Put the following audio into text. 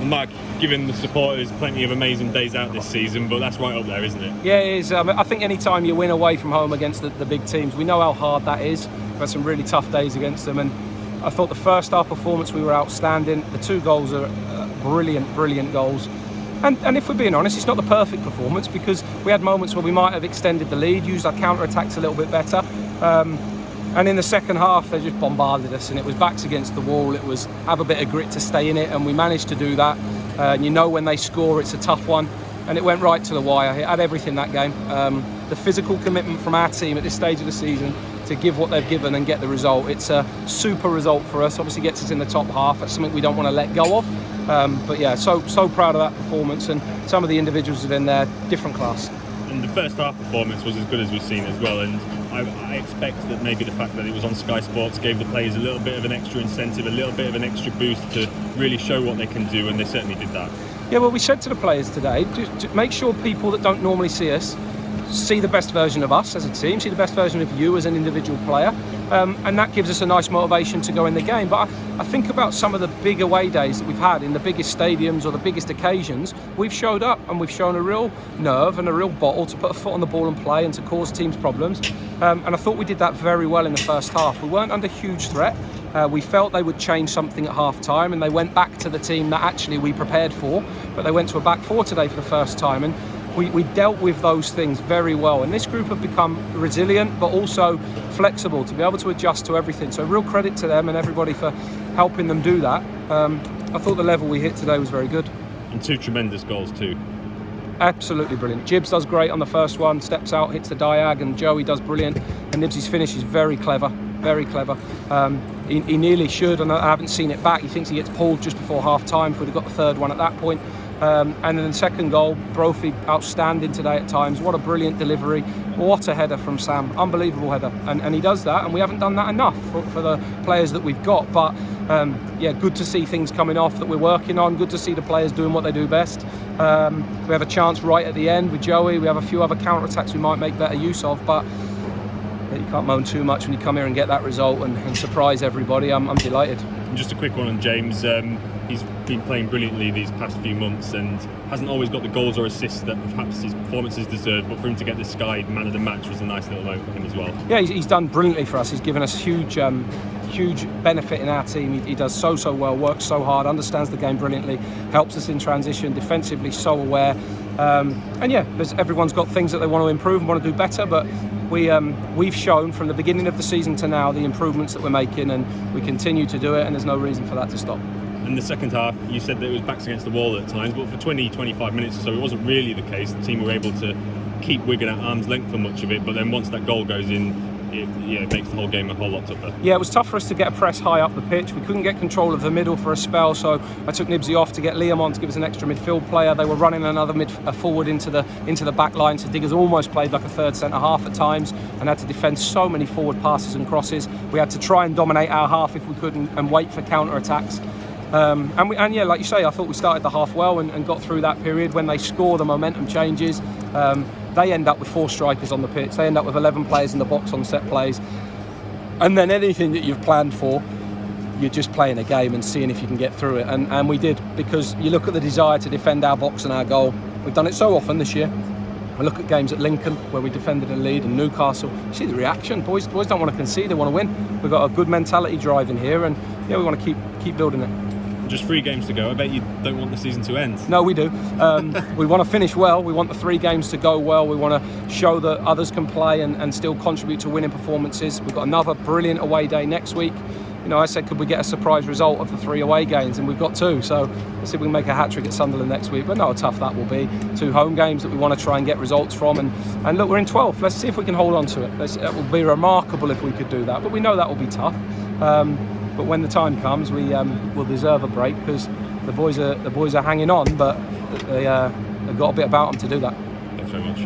Mark, given the supporters plenty of amazing days out this season, but that's right up there, isn't it? Yeah, it is. I think any time you win away from home against the big teams, we know how hard that is. We've had some really tough days against them, and I thought the first half performance we were outstanding. The 2 goals are brilliant goals. And if we're being honest, it's not the perfect performance, because we had moments where we might have extended the lead, used our counter-attacks a little bit better. And in the second half, they just bombarded us, and it was backs against the wall. It was have a bit of grit to stay in it, and we managed to do that. And you know, when they score, it's a tough one, and it went right to the wire. It had everything that game. The physical commitment from our team at this stage of the season to give what they've given and get the result. It's a super result for us. Obviously gets us in the top half. That's something we don't want to let go of. But yeah, so proud of that performance, and some of the individuals within there, different class. And the first half performance was as good as we've seen as well, and I expect that maybe the fact that it was on Sky Sports gave the players a little bit of an extra incentive, a little bit of an extra boost to really show what they can do, and they certainly did that. Yeah, well, we said to the players today, to make sure people that don't normally see us see the best version of us as a team, see the best version of you as an individual player, and that gives us a nice motivation to go in the game. But I think about some of the big away days that we've had in the biggest stadiums or the biggest occasions. We've showed up and we've shown a real nerve and a real bottle to put a foot on the ball and play and to cause teams problems, and I thought we did that very well in the first half. We weren't under huge threat. We felt they would change something at half time, and they went back to the team that actually we prepared for, but they went to a back 4 today for the first time, and we dealt with those things very well. And this group have become resilient but also flexible to be able to adjust to everything. So real credit to them and everybody for helping them do that. I thought the level we hit today was very good. And 2 tremendous goals too. Absolutely brilliant. Jibbs does great on the first one, steps out, hits the diag, and Joey does brilliant. And Nibsy's finish is very clever, very clever. He nearly should, and I haven't seen it back. He thinks he gets pulled just before half time. If we'd have got the third one at that point. And then the second goal, Brophy outstanding today at times. What a brilliant delivery. What a header from Sam. Unbelievable header. And he does that, and we haven't done that enough for the players that we've got. But yeah, good to see things coming off that we're working on. Good to see the players doing what they do best. We have a chance right at the end with Joey. We have a few other counter-attacks we might make better use of, but you can't moan too much when you come here and get that result and surprise everybody. I'm delighted. And just a quick one on James. He's been playing brilliantly these past few months and hasn't always got the goals or assists that perhaps his performances deserved, but for him to get the Sky man of the match was a nice little moment for him as well. Yeah, he's done brilliantly for us. He's given us huge benefit in our team. He does so well, works so hard, understands the game brilliantly, helps us in transition, defensively so aware. And yeah, everyone's got things that they want to improve and want to do better, but we've shown from the beginning of the season to now the improvements that we're making, and we continue to do it, and there's no reason for that to stop. In the second half, you said that it was backs against the wall at times, but for 20-25 minutes or so, it wasn't really the case. The team were able to keep Wigan at arm's length for much of it, but then once that goal goes in, it makes the whole game a whole lot tougher. Yeah, it was tough for us to get a press high up the pitch. We couldn't get control of the middle for a spell, so I took Nibsy off to get Liam on to give us an extra midfield player. They were running another forward into the back line, so Diggers almost played like a third centre half at times and had to defend so many forward passes and crosses. We had to try and dominate our half if we could and wait for counter attacks. And yeah, like you say, I thought we started the half well and got through that period. When they score, the momentum changes. They end up with 4 strikers on the pitch. They end up with 11 players in the box on set plays. And then anything that you've planned for, you're just playing a game and seeing if you can get through it. And we did, because you look at the desire to defend our box and our goal. We've done it so often this year. We look at games at Lincoln where we defended a lead, and Newcastle. You see the reaction. Boys don't want to concede, they want to win. We've got a good mentality drive in here, and yeah, we want to keep building it. Just 3 games to go. I bet you don't want the season to end. No, we do. We want to finish well. We want the 3 games to go well. We want to show that others can play and still contribute to winning performances. We've got another brilliant away day next week. You know, I said, could we get a surprise result of the 3 away games? And we've got 2. So let's see if we can make a hat-trick at Sunderland next week. But no, how tough that will be. 2 home games that we want to try and get results from. And look, we're in 12th. Let's see if we can hold on to it. It would be remarkable if we could do that. But we know that will be tough. But when the time comes, we will deserve a break, because the boys are hanging on, but they've got a bit about them to do that. Thanks very much.